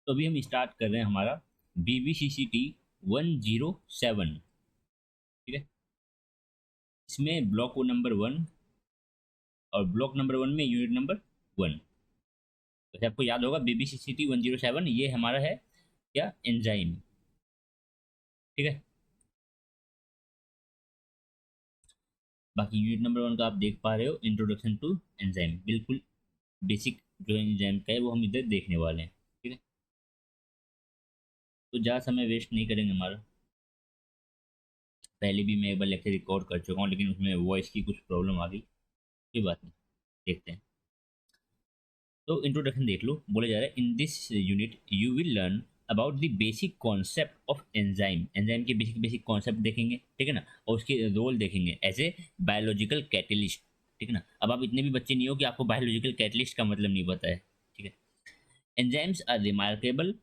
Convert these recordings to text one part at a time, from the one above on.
तो अभी हम स्टार्ट कर रहे हैं हमारा BBCCT 107। ठीक है, इसमें ब्लॉक नंबर 1 और ब्लॉक नंबर 1 में यूनिट नंबर 1। तो आपको याद होगा BBCCT 107 ये हमारा है क्या, एंजाइम। ठीक है, बाकी यूनिट नंबर 1 का आप देख पा रहे हो, इंट्रोडक्शन टू एंजाइम। बिल्कुल बेसिक जो एंजाइम का है वो हम इधर देखने वाले हैं। ठीक है, तो ज़्यादा समय वेस्ट नहीं करेंगे हमारा। पहले भी मैं एक बार लेक्चर रिकॉर्ड कर चुका हूँ, लेकिन उसमें वॉइस की कुछ प्रॉब्लम आ गई। कोई बात नहीं, देखते हैं। तो इंट्रोडक्शन देख लो, बोले जा रहा है इन this unit you will learn about the basic concept of enzyme. Enzyme के बेसिक बेसिक कॉन्सेप्ट देखेंगे, ठीक है ना, और उसके रोल देखेंगे एज ए बायोलॉजिकल कैटलिस्ट। ठीक है ना, अब आप इतने भी बच्चे नहीं हो कि आपको बायोलॉजिकल कैटलिस्ट का मतलब नहीं पता है। ठीक है, enzymes are remarkable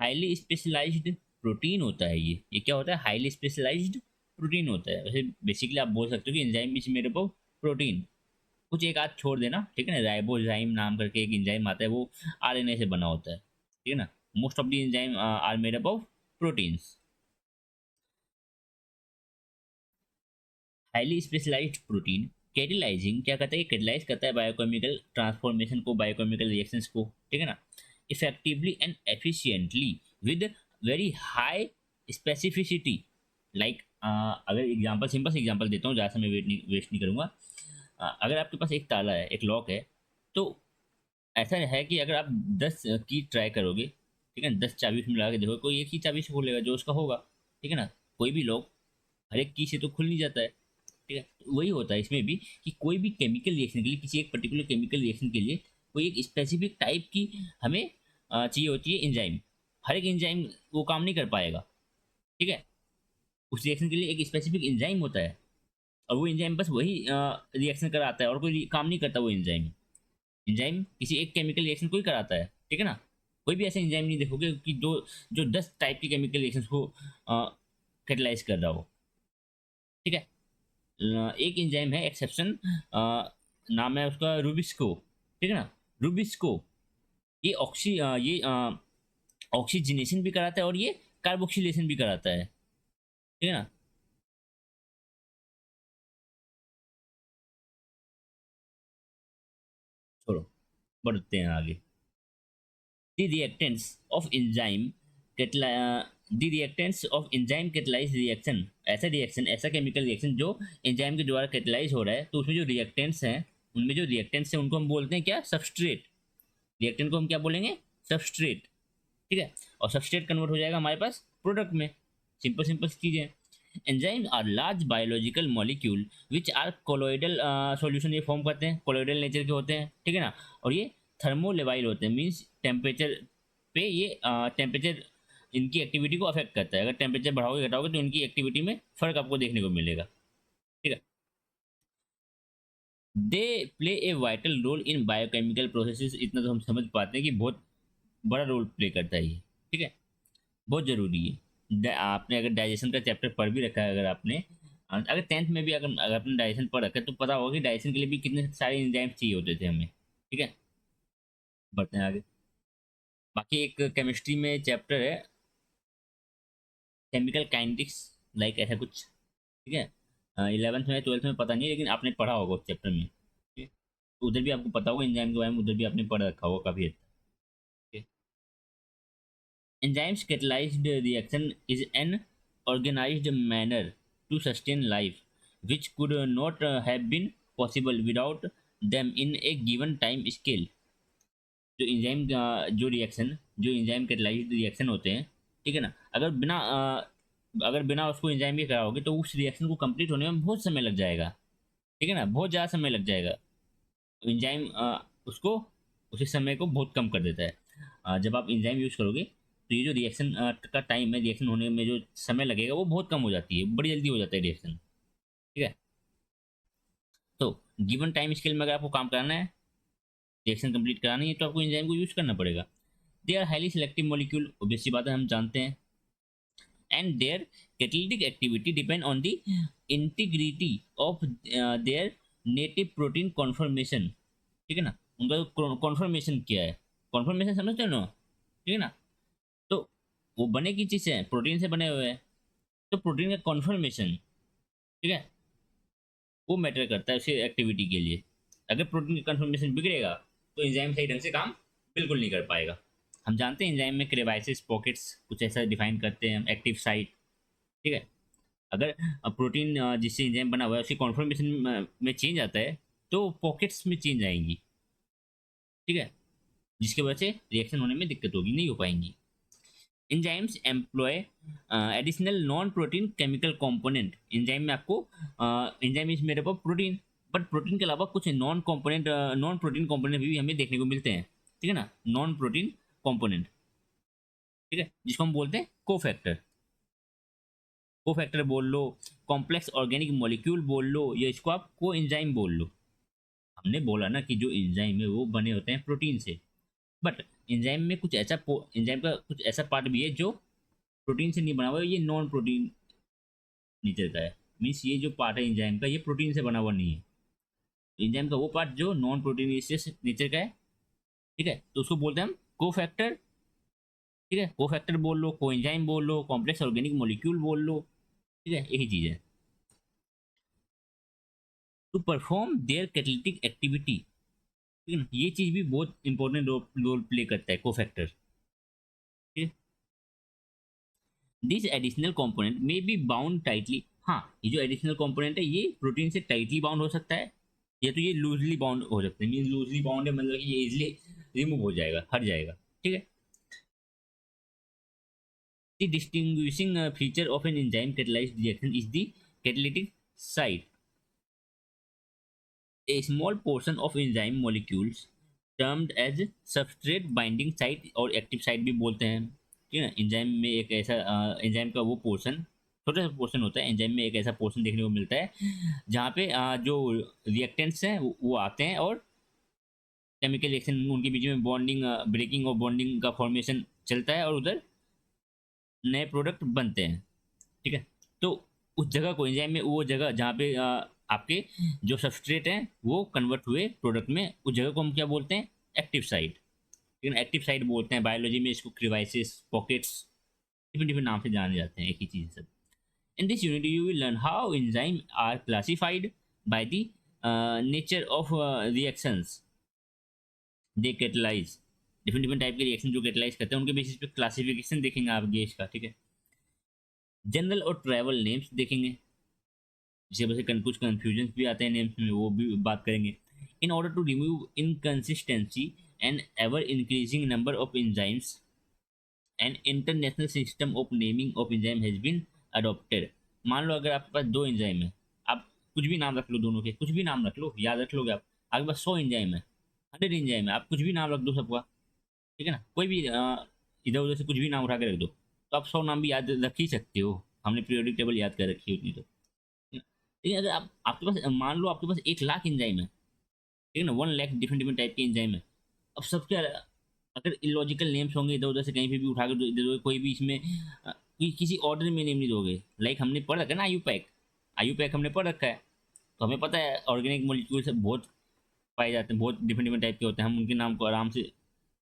highly specialised protein होता है। ये क्या होता है, हाईली स्पेशलाइज्ड प्रोटीन होता है। वैसे बेसिकली आप बोल सकते हो कि enzyme is made up of protein. कुछ एक आध छोड़ देना, ठीक है ना, राइबोजाइम नाम करके एक एंजाइम आता है, वो आरएनए से बना होता है। ठीक है ना, most of the enzyme are made up of proteins. Highly specialised protein catalysing क्या करता है, कैटेलाइज करता है बायोकेमिकल ट्रांसफॉर्मेशन को, बायोकेमिकल रिएक्शंस को। ठीक है ना, effectively and efficiently with very high specificity. Like अगर एग्जांपल, सिंपल से एग्जांपल देता हूँ, ज़्यादा समय वेस्ट नहीं करूँगा। अगर आपके पास एक ताला है, एक लॉक है, तो ऐसा है कि अगर आप 10 की ट्राई करोगे, ठीक है, 10 चाबी उसमें लगा के देखो, कोई एक ही चाबी से खोलेगा जो उसका होगा। ठीक है ना, कोई भी लॉक हर एक की से तो खुल नहीं जाता है। ठीक है, तो वही होता है इसमें भी, कि कोई भी केमिकल रिएक्शन के लिए, किसी एक पर्टिकुलर केमिकल रिएक्शन के लिए कोई एक स्पेसिफिक टाइप की हमें चाहिए होती है एंजाइम। हर एक एंजाइम वो काम नहीं कर पाएगा। ठीक है, उस रिएक्शन के लिए एक स्पेसिफिक एंजाइम होता है, और वो एंजाइम बस वही रिएक्शन कराता है, और कोई काम नहीं करता वो एंजाइम। एंजाइम किसी एक केमिकल रिएक्शन को ही कराता है। ठीक है ना, कोई भी ऐसे एंजाइम नहीं देखोगे कि जो जो 10 टाइप की केमिकल रिएक्शंस को कैटलाइज कर रहा हो। ठीक है, एक एंजाइम है एक्सेप्शन, नाम है उसका रूबिस्को। ठीक है ना, रूबिस्को ये ऑक्सीजनेशन भी कराता है, और ये कार्बोक्सिलेशन भी कराता है। ठीक है ना, छोड़ो, बढ़ते हैं आगे। The reactants of enzyme the reactants of enzyme catalyze reaction। ऐसा रिएक्शन, ऐसा केमिकल रिएक्शन जो एंजाइम के द्वारा कैटलाइज हो रहा है, तो उसमें जो रिएक्टेंट्स हैं, उनमें जो रिएक्टेंट्स हैं उनको हम बोलते हैं क्या, सबस्ट्रेट। रिएक्टेंट को हम क्या बोलेंगे, सबस्ट्रेट। ठीक है, और सबस्ट्रेट कन्वर्ट हो जाएगा हमारे पास प्रोडक्ट में। सिंपल सिंपल चीज़ें। Enzyme are large biological molecule which are colloidal solution, ये फॉर्म करते हैं, कोलोइडल नेचर के होते हैं। ठीक है ना, और ये थर्मोलेवाइल होते हैं, मीन्स टेम्परेचर पे ये टेम्परेचर इनकी एक्टिविटी को अफेक्ट करता है। अगर टेम्परेचर बढ़ाओगे घटाओगे तो इनकी एक्टिविटी में फ़र्क आपको देखने को मिलेगा। ठीक है, they play a vital role in biochemical processes. इतना तो हम समझ पाते हैं कि बहुत बड़ा रोल प्ले करता है ये। ठीक है, बहुत ज़रूरी है। आपने अगर डाइजेशन का चैप्टर पढ़ भी रखा है, अगर आपने अगर 10th में भी अगर आपने डाइजेशन पढ़ रखा है, तो पता होगा कि डाइजेशन के लिए भी कितने सारे एंजाइम्स चाहिए होते थे हमें। ठीक है, बढ़ते हैं आगे। बाकी एक केमिस्ट्री में चैप्टर है केमिकल काइनेटिक्स, लाइक ऐसा कुछ। ठीक है, 11th में 12th में पता नहीं, लेकिन आपने पढ़ा होगा उस चैप्टर में। ठीक है, तो उधर भी आपको पता होगा एंजाइम के बारे में, उधर भी आपने पढ़ रखा होगा काफ़ी हद तक। ठीक है, enzymes catalyzed reaction is an organized manner to sustain life which could not have been possible without them in a given time scale। जो एंजाइम जो रिएक्शन, जो एंजाइम कैटलाइज्ड रिएक्शन होते हैं, ठीक है ना, अगर बिना उसको एंजाइम के कराओगे तो उस रिएक्शन को कंप्लीट होने में बहुत समय लग जाएगा। ठीक है ना, बहुत ज़्यादा समय लग जाएगा। एंजाइम उसको उसी समय को बहुत कम कर देता है। जब आप एंजाइम यूज़ करोगे तो ये जो रिएक्शन का टाइम है, रिएक्शन होने में जो समय लगेगा वो बहुत कम हो जाती है, बड़ी जल्दी हो जाता है रिएक्शन। ठीक है, तो गिवन टाइम स्केल में अगर आपको काम कराना है, रिएक्शन कंप्लीट करानी है, तो आपको एंजाइम को यूज़ करना पड़ेगा। They are highly selective molecule, obvious सी बात है, हम जानते हैं। And their catalytic activity depend on the integrity of their native protein conformation. ठीक है ना, उनका कॉन्फर्मेशन क्या है, कॉन्फर्मेशन समझते हो ना। ठीक है ना, वो बने की चीज़ से, प्रोटीन से बने हुए हैं। तो प्रोटीन का कॉन्फर्मेशन, ठीक है, वो मैटर करता है उसी एक्टिविटी के लिए। अगर प्रोटीन का कन्फर्मेशन बिगड़ेगा तो एंजाइम सही ढंग से काम बिल्कुल नहीं कर पाएगा। हम जानते हैं एंजाइम में क्रेबाइसिस पॉकेट्स कुछ ऐसा डिफाइन करते हैं हम, एक्टिव साइट, ठीक है। अगर प्रोटीन जिससे एंजाइम बना हुआ है उसकी कॉन्फर्मेशन में चेंज आता है तो पॉकेट्स में चेंज आएंगी, ठीक है, जिसकी वजह से रिएक्शन होने में दिक्कत होगी, नहीं हो पाएंगी। Enzymes employ additional non protein chemical component. Enzyme में आपको enzyme is made up of protein, but protein के अलावा कुछ नॉन प्रोटीन कंपोनेंट भी हमें देखने को मिलते हैं, ठीक है ना, नॉन प्रोटीन कंपोनेंट, ठीक है, जिसको हम बोलते हैं कोफैक्टर। कोफैक्टर बोल लो, कॉम्प्लेक्स ऑर्गेनिक मॉलिक्यूल बोल लो, या इसको आप को एंजाइम बोल लो। हमने बोला ना कि जो एंजाइम है वो बने होते हैं प्रोटीन से, बट एंजाइम का कुछ ऐसा पार्ट भी है जो प्रोटीन से नहीं बना हुआ है, ये नॉन प्रोटीन नेचर का है। मीन्स ये जो पार्ट है एंजाइम का ये प्रोटीन से बना हुआ नहीं है। एंजाइम का वो पार्ट जो नॉन प्रोटीन नेचर का है, ठीक है, तो उसको बोलते हैं हम कोफैक्टर, ठीक है। कोफैक्टर बोल लो, कोएंजाइम बोल लो, कॉम्प्लेक्स ऑर्गेनिक मॉलिक्यूल बोल लो, ठीक है, यही चीज है। To perform their catalytic activity, ठीक है ना, ये चीज भी बहुत इंपॉर्टेंट रोल प्ले करता है कोफैक्टर, ठीक है। This additional component may be bound tightly, हाँ, ये जो एडिशनल कंपोनेंट है ये प्रोटीन से टाइटली बाउंड हो सकता है, या तो ये लूजली बाउंड हो सकता है। मीन लूजली बाउंड है मतलब कि ये इजिली रिमूव हो जाएगा, हट जाएगा, ठीक है। The distinguishing feature of an enzyme catalysed reaction is the catalytic site. A small portion of enzyme molecules termed as substrate binding site और एक्टिव साइट भी बोलते हैं, ठीक है ना। एंजाइम में एक ऐसा एंजाइम का वो पोर्शन, छोटा सा पोर्शन होता है एंजाइम में, एक ऐसा पोर्शन देखने को मिलता है जहाँ पे जो रिएक्टेंट्स हैं वो आते हैं और केमिकल रिएक्शन उनके बीच में बॉन्डिंग, ब्रेकिंग और बॉन्डिंग का फॉर्मेशन चलता है और उधर नए प्रोडक्ट बनते हैं, ठीक है। तो उस जगह को एंजाइम में, वो जगह जहाँ पे आपके जो सबस्ट्रेट हैं वो कन्वर्ट हुए प्रोडक्ट में, उस जगह को हम क्या बोलते हैं, एक्टिव साइट, लेकिन एक्टिव साइट बोलते हैं। बायोलॉजी में इसको क्रिवाइसिस पॉकेट्स, डिफरेंट डिफरेंट नाम से जाने जाते हैं, एक ही चीज़ सब। In this unit you will learn how enzyme are classified by the nature of reactions they catalyse. Different different type के रिएक्शन जो कैटलाइज करते हैं उनके बेसिस पे क्लासिफिकेशन देखेंगे आप गैस का, ठीक है। जनरल और ट्रैवल नेम्स देखेंगे, जिसकी वजह से कुछ कन्फ्यूजन भी आते हैं नेम्स में, वो भी बात करेंगे। In order to remove inconsistency and ever increasing number of enzymes an international system of naming of enzyme has been adopted. मान लो अगर आपके पास दो एंजाइम है, आप कुछ भी नाम रख लो, दोनों के कुछ भी नाम रख लो, याद रख लोगे आप। आपके पास 100 एंजाइम है, 100 एंजाइम है, आप कुछ भी नाम रख दो सबका, ठीक है ना, कोई भी इधर उधर से कुछ भी नाम उठा के रख दो, तो आप 100 नाम भी याद रख ही सकते हो। हमने पीरियोडिक टेबल याद कर रखी होती तो। लेकिन अगर आप आपके पास मान लो आपके पास 1 लाख एंजाइम है, ठीक है ना, 1 लाख डिफरेंट डिफरेंट टाइप के एंजाइम है। अब सबके अगर इलॉजिकल नेम्स होंगे, इधर उधर से कहीं पे भी उठा के दे दोगे, कोई भी इसमें किसी ऑर्डर में नेम नहीं दोगे। लाइक हमने पढ़ रखा है ना आयु पैक, आयु पैक हमने पढ़ रखा है, तो हमें पता है ऑर्गेनिक मॉलिक्यूल से बहुत पाए जाते हैं, बहुत डिफरेंट डिफरेंट टाइप के होते हैं, हम उनके नाम को आराम से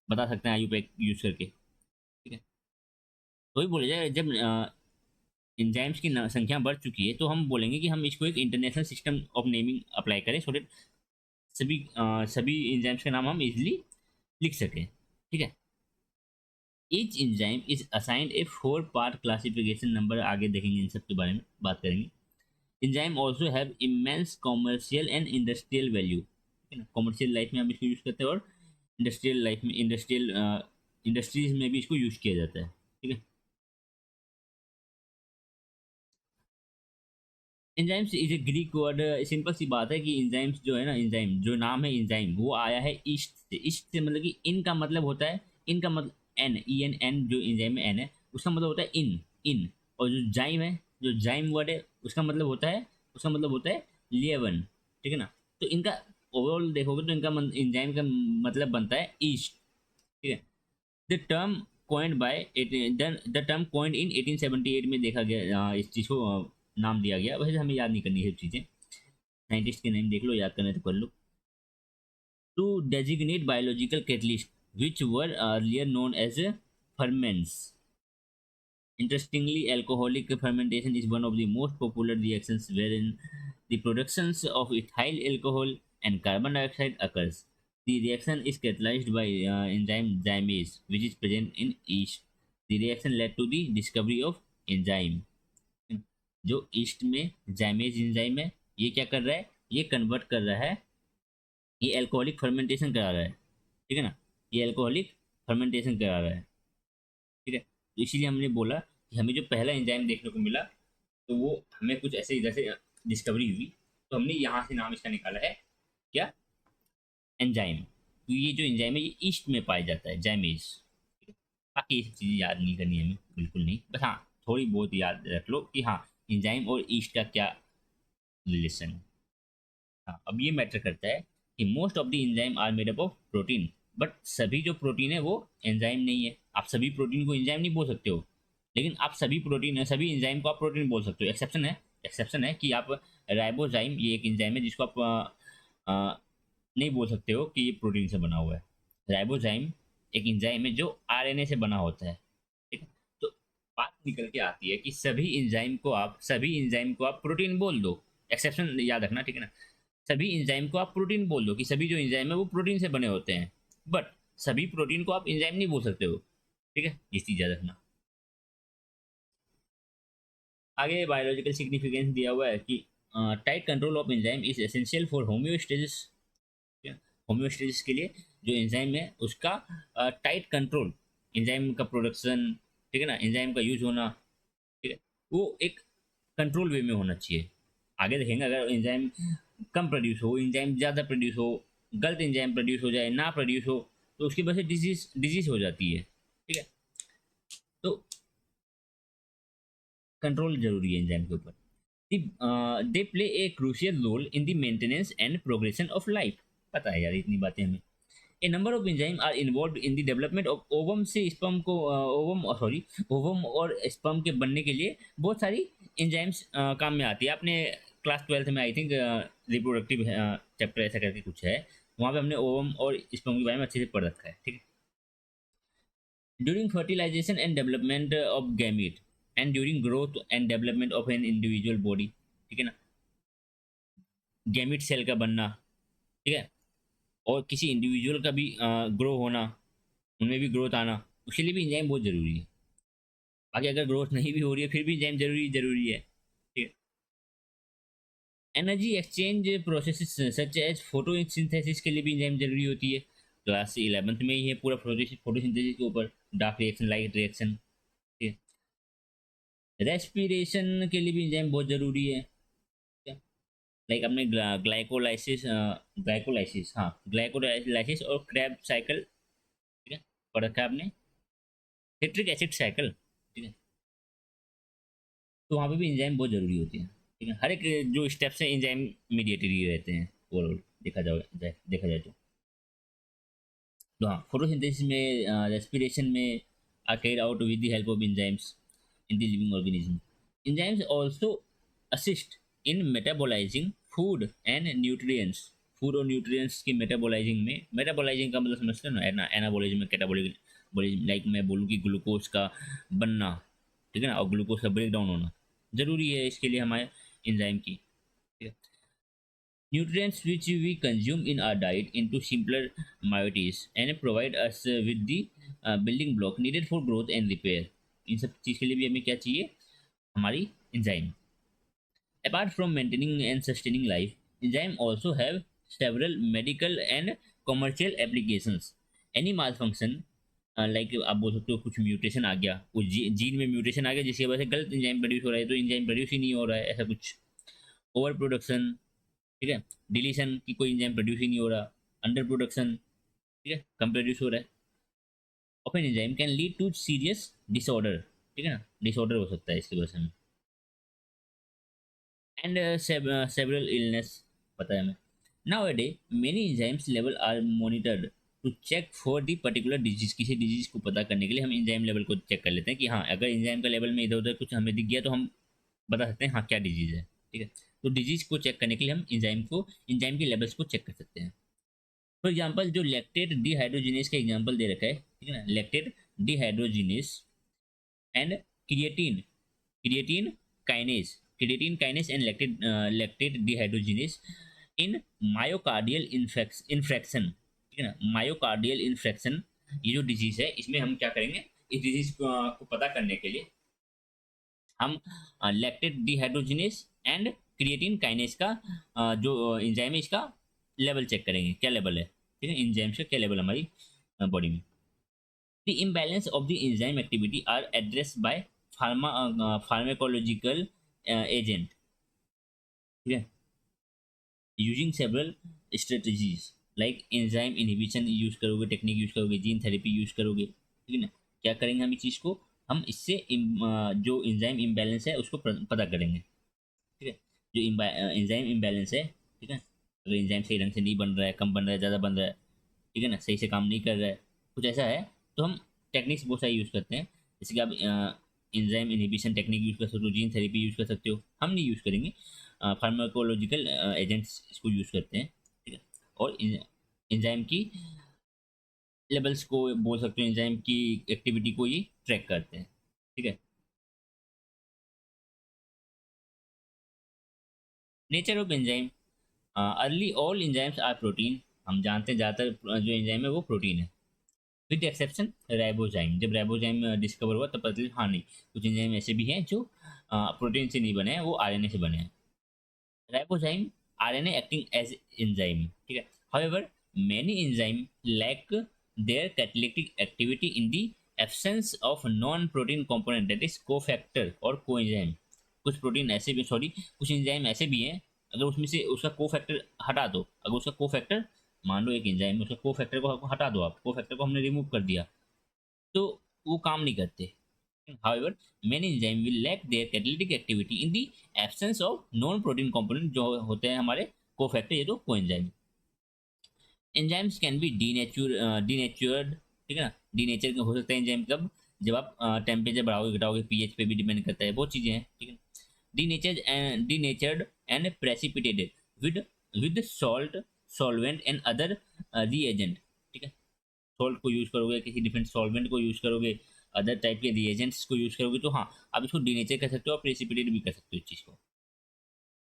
बता सकते हैं आयु पैक यूज करके, ठीक है। तो ही बोले जाए जब एंजाइम्स की संख्या बढ़ चुकी है तो हम बोलेंगे कि हम इसको एक international system of naming apply करें, सो दैट सभी एंजाइम्स के नाम हम इजीली लिख सकें, ठीक है। Each enzyme is assigned A 4 part classification number, आगे देखेंगे इन सब के बारे में बात करेंगे। Enzyme also have immense commercial and industrial value, ठीक है ना। कॉमर्शियल लाइफ में हम इसको यूज़ करते हैं और इंडस्ट्रियल लाइफ में, इंडस्ट्रीज में भी इसको यूज़ किया जाता है, ठीक है। Enzymes is a Greek word, simple सी बात है कि एंजाइम्स जो है ना, एंजाइम जो नाम है एंजाइम वो आया है ईस्ट से। ईस्ट से मतलब कि इन का मतलब होता है, इन का मतलब एन, ई एन एन, जो एंजाइम में एन है उसका मतलब होता है इन, इन। और जो जाइम है, जो जाइम वर्ड है उसका मतलब होता है, उसका मतलब होता है लेवन, ठीक है ना। तो इनका ओवरऑल देखोगे तो इनका एंजाइम का मतलब बनता है ईस्ट, ठीक है। The term coined by the term coined in 1878 में देखा गया, इस चीज़ को नाम दिया गया। वैसे हमें याद नहीं करनी है चीज़ें, साइंटिस्ट के नेम देख लो, याद करना है तो कर लो। To designate biological catalyst which were earlier known as ferments, Interestingly, alcoholic fermentation is one of the most popular reactions wherein the productions of ethyl alcohol and carbon dioxide occurs. The reaction is catalyzed by enzyme zymase, which is present in yeast. The reaction led to the discovery of enzyme. जो east में जाइमेज enzyme है, ये क्या कर रहा है, ये convert कर रहा है, ये अल्कोहलिक फर्मेंटेशन करा रहा है, ठीक है ना, ये अल्कोहलिक फर्मेंटेशन करा रहा है, ठीक है। तो इसीलिए हमने बोला कि हमें जो पहला एंजाइम देखने को मिला, तो वो हमें कुछ ऐसे इधर से डिस्कवरी हुई, तो हमने यहाँ से नाम इसका निकाला है क्या, एंजाइम। तो ये जो एंजाइम है ये ईस्ट में पाया जाता है, जाइमेज। बाकी ये सब चीज़ें याद नहीं करनी है हमें, बिल्कुल नहीं, बस हाँ थोड़ी बहुत याद रख लो कि हाँ एंजाइम और ईस्ट का क्या रिलेशन है। हाँ, अब ये मैटर करता है कि most of the enzyme are made up of protein, but सभी जो प्रोटीन है वो एंजाइम नहीं है। आप सभी प्रोटीन को एंजाइम नहीं बोल सकते हो, लेकिन आप सभी प्रोटीन सभी एंजाइम को आप प्रोटीन बोल सकते हो। एक्सेप्शन है, एक्सेप्शन है कि आप राइबोजाइम, ये एक एंजाइम है जिसको आप नहीं बोल सकते हो कि ये प्रोटीन से बना हुआ है। राइबोजाइम एक एंजाइम है जो आरएनए से बना होता है, ठीक है। तो बात निकल के आती है कि सभी एंजाइम को आप प्रोटीन बोल दो, एक्सेप्शन याद रखना, ठीक है ना। सभी एंजाइम को आप प्रोटीन बोल दो कि सभी जो एंजाइम है वो प्रोटीन से बने होते हैं, बट सभी प्रोटीन को आप एंजाइम नहीं बोल सकते हो, ठीक है, ये चीज़ याद रखना। आगे बायोलॉजिकल सिग्निफिकेंस दिया हुआ है कि tight control of enzyme is essential for homeostasis. Homeostasis के लिए जो एंजाइम है उसका टाइट कंट्रोल, एंजाइम का प्रोडक्शन, ठीक है ना, एंजाइम का यूज होना, ठीक है, वो एक कंट्रोल वे में होना चाहिए। आगे देखेंगे अगर एंजाइम कम प्रोड्यूस हो, एंजाइम ज़्यादा प्रोड्यूस हो, गलत एंजाइम प्रोड्यूस हो जाए, ना प्रोड्यूस हो, तो उसकी वजह से डिजीज डिजीज हो जाती है, ठीक है। तो कंट्रोल जरूरी है एंजाइम के ऊपर। They play a crucial role in the maintenance and progression of life. पता है यार इतनी बातें हमें। A number of enzyme are involve in the development of ovum से स्पर्म को ओवम और स्पर्म के बनने के लिए बहुत सारी एंजाइम्स काम में आती है। आपने क्लास 12th में आई थिंक रिप्रोडक्टिव चैप्टर ऐसा करके कुछ है, वहाँ पे हमने ओवम और स्पर्म के बारे में अच्छे से पढ़ रखा है, ठीक है। During fertilisation and development of gamete and during growth and development of an individual body, ठीक है ना, गैमीट सेल का बनना, ठीक है, और किसी इंडिविजुअल का भी ग्रो होना, उनमें भी ग्रोथ आना, उसके लिए भी एंजाइम बहुत जरूरी है। बाकी अगर ग्रोथ नहीं भी हो रही है फिर भी एंजाइम जरूरी जरूरी है, ठीक है। Energy exchange process such as photosynthesis के लिए भी एंजाइम जरूरी होती है। क्लास 11th में ही है पूरा फोटोसिंथेसिस के ऊपर, डार्क रिएक्शन, लाइट रिएक्शन, ठीक है। रेस्पिरेशन के लिए भी एंजाइम बहुत जरूरी है, ठीक है। लाइक अपने ग्लाइकोलाइसिस, ग्लाइकोलाइसिस, हाँ ग्लाइकोलाइसिस और क्रैब साइकिल, ठीक है, पढ़ रखा है आपने, सिट्रिक एसिड साइकिल, ठीक है। तो वहाँ पे भी एंजाइम बहुत जरूरी होती है, ठीक है। हर एक जो स्टेप्स हैं एंजाइम मीडिएटेड ही रहते हैं ओवरऑल, देखा जाए तो हाँ फोटोसिंथेसिस में, रेस्पिरेशन में are carried out with the help of enzymes in the living organism. Enzymes also assist in metabolising food and nutrients. Food और न्यूट्रिएंट्स की मेटाबोलाइजिंग में, मेटाबोलाइजिंग का मतलब समझते हो ना, एनाबोलिज्म में कैटाबोलिज्म, लाइक मैं बोलूँ कि ग्लूकोज का बनना, ठीक है ना, और ग्लूकोज का ब्रेक डाउन होना जरूरी है इसके लिए हमारे एंजाइम की, ठीक है। Nutrients which we consume in our diet into simpler moieties and provide us with the building block needed for growth and repair. इन सब चीज़ के लिए भी हमें क्या चाहिए, हमारी enzyme. Apart from maintaining and sustaining life, enzyme also have several medical and commercial applications. Any malfunction, like आप बोल सकते हो कुछ म्यूटेशन आ गया, कुछ जीन में म्यूटेशन आ गया जिसकी वजह से गलत एंजाइम प्रोड्यूस हो रहा है, तो एंजाइम प्रोड्यूस ही नहीं हो रहा है, ऐसा कुछ। ओवर प्रोडक्शन, ठीक है, डिलीशन की कोई एंजाइम प्रोड्यूस ही नहीं हो रहा, अंडर प्रोडक्शन, ठीक है, कम प्रोड्यूस हो रहा है, of an enzyme can lead to serious disorder, ठीक है ना, डिसऑर्डर हो सकता है इसकी वजह से, एंड सेवरल इलनेस, पता है हमें। Now a day many enzymes level are monitored to check for the particular disease. किसी डिजीज को पता करने के लिए हम एंजाइम लेवल को चेक कर लेते हैं कि हाँ अगर एंजाइम का लेवल में इधर उधर कुछ हमें दिख गया तो हम बता सकते हैं हाँ क्या डिजीज है, ठीक है। तो डिजीज को चेक करने के लिए हम एंजाइम के लेवल्स को चेक कर सकते हैं। फॉर एग्जाम्पल जो लैक्टेट डिहाइड्रोजिनेस का एग्जाम्पल दे रखा है, ठीक है ना, lactate dehydrogenase and creatine creatine kinase and lactate dehydrogenase in myocardial infection, ठीक है ना। मायोकार्डियल इन्फेक्शन ये जो डिजीज है, इसमें हम क्या करेंगे, इस डिजीज को पता करने के लिए हम lactate dehydrogenase and creatine kinase का जो एंजाइम है इसका लेवल चेक करेंगे, क्या लेवल है, ठीक है, एंजाइम का क्या लेवल हमारी बॉडी में। The imbalance of the enzyme activity are addressed by pharmacological agent, ठीक है, using several strategies like enzyme inhibition use करोगे, टेक्निक यूज करोगे, जीन थेरेपी यूज करोगे, ठीक है ना। क्या करेंगे हम इस चीज़ को, हम इससे जो एंजाइम इम्बैलेंस है उसको पता करेंगे, ठीक है। जो एंजाइम इम्बैलेंस है, ठीक है, अगर एंजाइम सही ढंग से नहीं बन रहा है, कम बन रहा है, ज़्यादा बन रहा है, ठीक है ना, सही से काम नहीं कर रहा है, कुछ ऐसा है, तो हम टेक्निक्स बहुत सारी यूज़ करते हैं। जैसे कि आप एंजाइम इनहिबिशन टेक्निक यूज़ कर सकते हो, जीन थेरेपी यूज़ कर सकते हो, हम नहीं यूज़ करेंगे, फार्माकोलॉजिकल एजेंट्स इसको यूज़ करते हैं, ठीक है। और एंजाइम की लेवल्स को बोल सकते हो, एंजाइम की एक्टिविटी को ये ट्रैक करते हैं, ठीक है। Nature of enzyme, early all enzymes are protein, हम जानते हैं ज़्यादातर जो एंजाइम है वो प्रोटीन है, विद एक्सेप्शन राइबोजाइम। जब राइबोजाइम डिस्कवर हुआ तब पता चला हाँ नहीं, कुछ एंजाइम ऐसे भी हैं जो प्रोटीन से नहीं बने हैं, वो आरएनए से बने हैं। Ribozyme RNA acting as enzyme, ठीक है। However many enzyme lack their catalytic activity in the absence of non protein component, that is cofactor और कोएंजाइम। कुछ प्रोटीन ऐसे भी, सॉरी, कुछ एंजाइम ऐसे भी हैं, अगर उसमें से उसका कोफैक्टर हटा दो, अगर उसका कोफैक्टर, मान लो एक एंजाइम में उसका कोफैक्टर को हटा दो, आप कोफैक्टर को हमने रिमूव कर दिया, तो वो काम नहीं करते। However, many enzymes will lack their catalytic activity in the absence of non-protein component जो होते हैं हमारे कोफैक्टर, ये तो coenzyme. Enzymes can be denatured, ठीक है ना। डीनेचर हो सकता है एंजाइम कब, जब आप टेम्परेचर बढ़ाओगे घटाओगे, पीएच पे भी डिपेंड करता है, बहुत चीज़ें हैं, ठीक है। Denatured and precipitated with with salt, solvent and other reagent, ठीक है। सॉल्ट को यूज़ करोगे, किसी डिफरेंट सॉल्वेंट को यूज़ करोगे, अदर टाइप के रिएजेंट्स को यूज़ करोगे, तो हाँ आप इसको डीनेचर कर सकते हो और प्रेसिपिटेट भी कर सकते हो इस चीज़ को।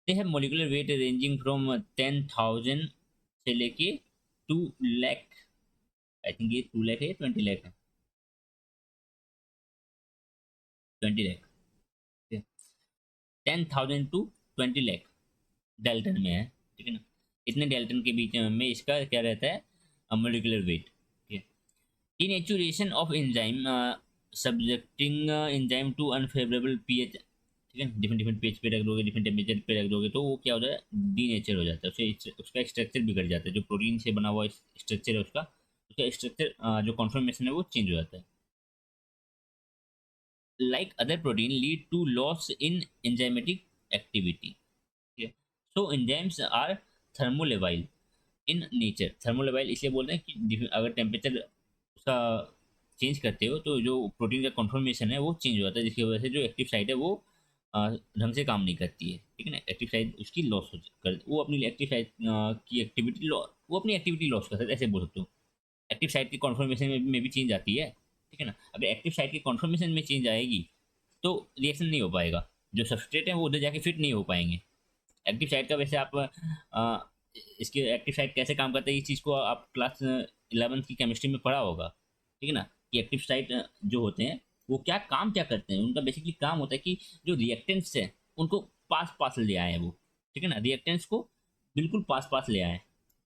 They have molecular weight ranging from 10,000 से लेके 2 लाख, आई थिंक ये 2 लाख है, 20 लाख है, 20 लाख, 10,000 टू 20 लाख डेल्टन में है, ठीक है ना। इतने डेल्टन के बीच में इसका क्या रहता है, मोलिकुलर वेट, ठीक है। Denaturation of enzyme subjecting enzyme to unfavourable pH, ठीक है, डिफरेंट डिफरेंट पीएच पे रख दोगे, डिफरेंट टेम्परेचर पे रख दोगे, तो वो क्या हो जाता है, डीनेचर हो जाता है, उसका स्ट्रक्चर बिगड़ जाता है, जो प्रोटीन से बना हुआ स्ट्रक्चर है उसका, उसका स्ट्रक्चर जो कॉन्फर्मेशन है वो चेंज हो जाता है। Like other protein lead to loss in enzymatic activity, ठीक है। So enzymes are thermolabile in nature. Thermolabile इसलिए बोलते हैं कि अगर टेम्परेचर उसका चेंज करते हो तो जो प्रोटीन का कॉन्फर्मेशन है वो चेंज हो जाता है, जिसकी वजह से जो एक्टिव साइट है वो ढंग से काम नहीं करती है, ठीक है ना। एक्टिव साइट उसकी लॉस हो कर, वो अपनी एक्टिव साइट की एक्टिविटी, वो अपनी एक्टिविटी लॉस कर सकते, ऐसे बोल सकते हो। एक्टिव साइट की कॉन्फर्मेशन में भी चेंज आती है, ठीक है ना। अगर एक्टिव साइट की कॉन्फर्मेशन में चेंज आएगी तो रिएक्शन नहीं हो पाएगा, जो सबस्ट्रेट है वो उधर जाके फिट नहीं हो पाएंगे। एक्टिव साइट का वैसे आप इसके एक्टिव साइट कैसे काम करता है, इस चीज़ को आप क्लास 11th की केमिस्ट्री में पढ़ा होगा, ठीक है ना, कि एक्टिव साइट जो होते हैं वो क्या काम क्या करते हैं, उनका बेसिकली काम होता है कि जो रिएक्टेंट्स है उनको पास पास ले आए वो, ठीक है ना, रिएक्टेंट्स को बिल्कुल पास पास ले आए,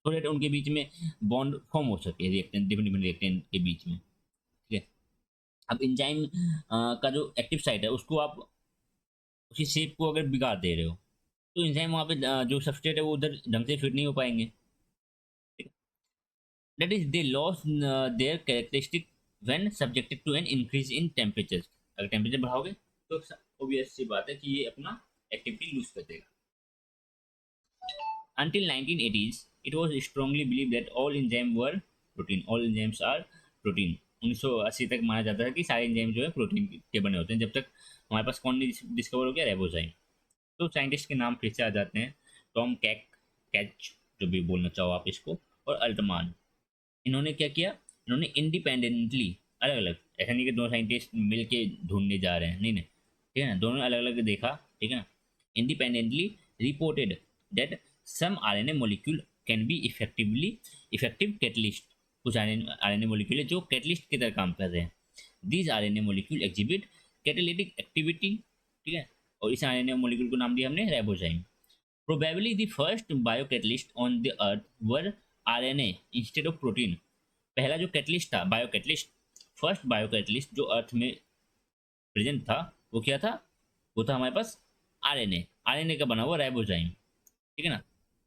तो डेट उनके बीच में बॉन्ड फॉर्म हो सके, रिएक्टेंट डिफरेंट डिफरेंट रिएक्टेंट के बीच में, ठीक है। अब इंजाइम का जो एक्टिव साइट है उसको आप उसकी शेप को अगर बिगाड़ दे रहे हो, तो एंजाइम वहाँ पे जो सबस्ट्रेट है वो उधर ढंग से फिट नहीं हो पाएंगे, that is they lose their characteristic when subjected to an increase in temperature. अगर टेम्परेचर बढ़ाओगे तो ऑब्वियस सी बात है कि ये अपना एक्टिविटी लूज कर देगा। Until 1980s, it was strongly believed that all enzymes were protein. All enzymes are protein. 1980 तक माना जाता है कि सारे एंजाइम जो है प्रोटीन के बने होते हैं, जब तक हमारे पास कौन नहीं डिस्कवर हो गया, रेबोजाइम। तो साइंटिस्ट के नाम फिर से आ जाते हैं, टॉम कैच, जो भी बोलना चाहो आप इसको, और अल्टमान। इन्होंने क्या किया, इन्होंने इंडिपेंडेंटली अलग अलग, ऐसा नहीं कि दोनों साइंटिस्ट मिल के ढूंढने जा रहे हैं, नहीं नहीं, ठीक है ना, दोनों अलग अलग देखा, ठीक है ना, independently reported that some RNA molecule can be effective catalyst. कुछ आरएनए मॉलिक्यूल है जो कैटलिस्ट की तरह काम कर रहे हैं। These RNA molecule exhibit catalytic activity, ठीक है, और इस आरएनए मॉलिक्यूल को नाम दिया हमने ribozyme. Probably the first biocatalyst on the earth were RNA instead of protein. पहला जो कैटलिस्ट था, बायोकैटलिस्ट, फर्स्ट बायोकैटलिस्ट जो अर्थ में प्रेजेंट था, वो क्या था? वो था हमारे पास आरएनए। आरएनए का बना हुआ राइबोजाइम, ठीक है ना,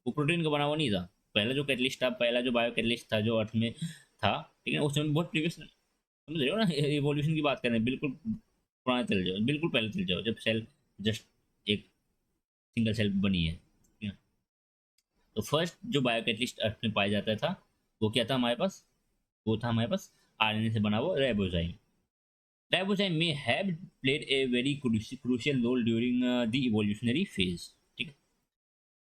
वो प्रोटीन का बना हुआ नहीं था। पहला जो कैटलिस्ट था, पहला जो बायोकैटलिस्ट था जो अर्थ में था, ठीक है ना, उस समय बहुत प्रीवियस, समझ रहे हो ना, इवोल्यूशन की बात कर रहे हैं, बिल्कुल पुराना चल जाओ, बिल्कुल पहले चल जाओ, जब सेल जस्ट एक सिंगल सेल बनी है, ठीक है। तो फर्स्ट जो बायोकैटलिस्ट अर्थ में पाया जाता था, वो क्या था हमारे पास? वो था हमारे पास आरएनए से बना हुआ ribozyme. Ribosome may have played a very crucial role during the evolutionary phase. ठीक है।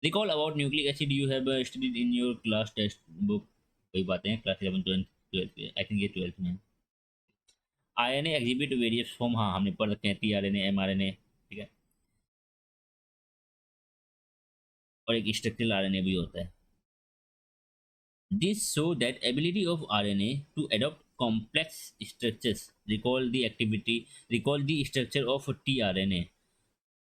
Recall about nucleic acid you have studied in your class test book। वही बातें हैं क्लास 11 12 आई थिंक ये 12th में। आरएनए एग्जिबिट वेरियस फॉर्म, हाँ हमने पढ़ रखे हैं, टीआरएनए, एमआरएनए, ठीक है, और एक स्ट्रक्चरल आरएनए भी होता है। This show that ability of RNA to adopt complex structures. Recall the structure of tRNA.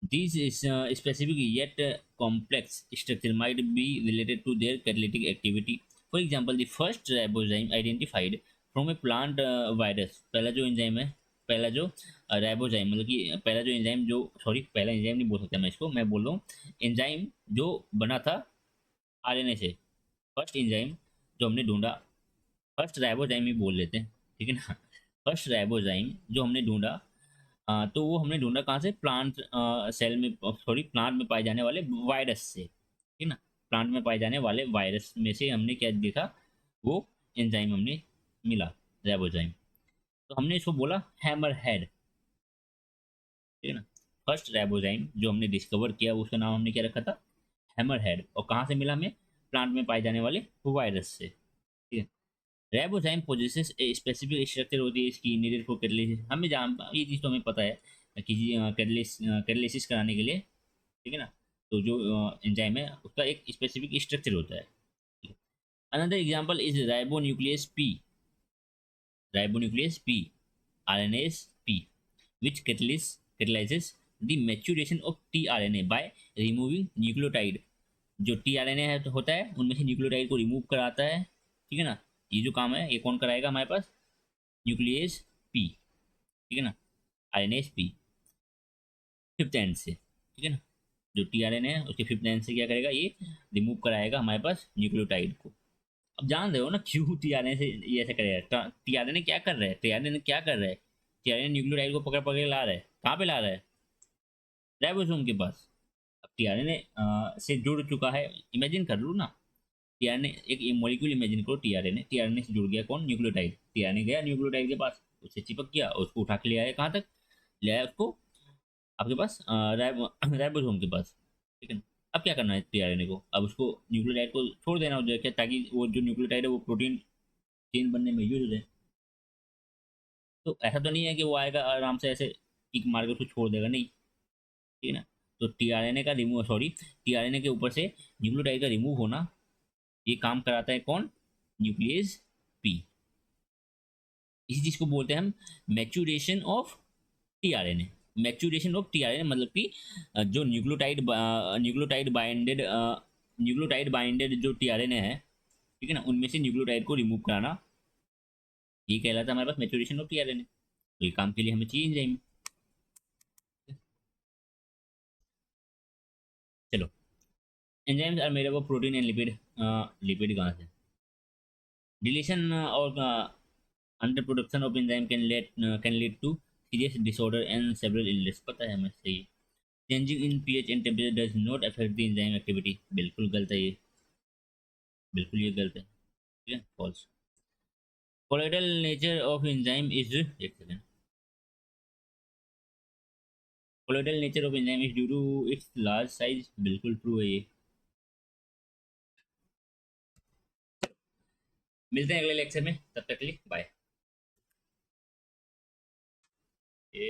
These is specific yet complex structure might be related to their catalytic activity. For example, the first ribozyme identified from a plant virus. पहला जो enzyme है, पहला जो ribozyme, मतलब कि पहला जो enzyme जो, सॉरी पहला एंजाइम नहीं बोल सकता मैं इसको, मैं बोल रहा हूँ एंजाइम जो बना था आरएनए से। फर्स्ट एंजाइम जो हमने ढूंढा, फर्स्ट राइबोजाइम ही बोल लेते हैं, ठीक है ना, फर्स्ट राइबोजाइम जो हमने ढूंढा, तो वो हमने ढूंढा कहाँ से? प्लांट सेल में, सॉरी प्लांट में पाए जाने वाले वायरस से, ठीक है ना, प्लांट में पाए जाने वाले वायरस में से हमने क्या देखा? वो एंजाइम हमने मिला, राइबोजाइम। तो हमने इसको बोला हैमर हेड, ठीक है ना। फर्स्ट राइबोजाइम जो हमने डिस्कवर किया उसका नाम हमने क्या रखा था? Hammer head. और कहाँ से मिला हमें? प्लांट में पाए जाने वाले वायरस से, ठीक है। Ribozyme possesses a specific structure होती है इसकी, नीडेड फॉर कैटालिसिस। हमें जान, ये चीज़ तो हमें पता है कि कैटालिसिस कराने के लिए, ठीक है ना, तो जो एंजाइम है उसका एक स्पेसिफिक स्ट्रक्चर होता है। Another example is ribonuclease P, RNS P, which catalyzes the maturation of tRNA by removing nucleotide। जो tRNA है तो होता है उनमें से न्यूक्लियोटाइड को रिमूव कराता है, ठीक है ना। ये जो काम है ये कौन कराएगा हमारे पास? न्यूक्लियस पी, ठीक है ना, आरएनएस पी, फिफ्थ एंड से, ठीक है ना। जो टीआरएनए है उसके फिफ्थ एंड से क्या करेगा? ये रिमूव कराएगा हमारे पास न्यूक्लियोटाइड को। अब जान रहे हो ना क्यों टीआरएनए से ये ऐसा करेगा? टीआरएनए क्या कर रहा है? टीआरएनए क्या कर रहा है? टीआरएनए न्यूक्लियोटाइड को पकड़ पकड़ ला रहा है, कहाँ पे ला रहा है? राइबोसोम के पास। अब टीआरएनए से जुड़ चुका है, इमेजिन कर लो ना, टीआरएनए एक मॉलिक्यूल इमेजिन करो, टीआरएनए, टीआरएनए से जुड़ गया कौन? न्यूक्लियोटाइड। टीआरएनए गया न्यूक्लियोटाइड के पास, उससे चिपक गया और उसको उठा के ले आया कहाँ तक? ले आया उसको आपके पास राइबोसोम के पास, ठीक है ना। अब क्या करना है टीआरएनए को? अब उसको न्यूक्लियोटाइड को छोड़ देना हो जाए, ताकि वो जो न्यूक्लियोटाइड है वो प्रोटीन चेन बनने में यूज हो जाए। तो ऐसा तो नहीं है कि वो आएगा आराम से ऐसे किक मार के उसको छोड़ देगा, नहीं, ठीक है ना। तो टीआरएनए का रिमूव, सॉरी टीआरएनए के ऊपर से न्यूक्लियोटाइड का रिमूव होना, ये काम कराता है कौन? Nucleus P. इसी चीज को बोलते हैं हम maturation of tRNA. Maturation of tRNA मतलब कि जो न्यूक्लियोटाइड बाइंडेड जो टीआरएनए है, ठीक है ना, उनमें से न्यूक्लियोटाइड को रिमूव कराना, ये कहलाता है हमारे पास मैच्यूरेशन ऑफ टीआरएनए। तो ये काम के लिए हमें चाहिए एंजाइम। चलो, enzymes are made up of protein and lipid. Lipid कहाँ से? डिलीशन और under production of enzyme can lead to serious disorder and several illness. पता है हमें, सही। Changing in pH and temperature does not affect the enzyme activity. बिल्कुल गलत है ये, बिल्कुल ये गलत है, ठीक है, false. Colloidal nature of enzyme is, एक second, colloidal nature of enzyme is due to its large size. बिल्कुल ट्रू है ये। मिलते हैं अगले लेक्चर में, तब तक के लिए बाय। ओके।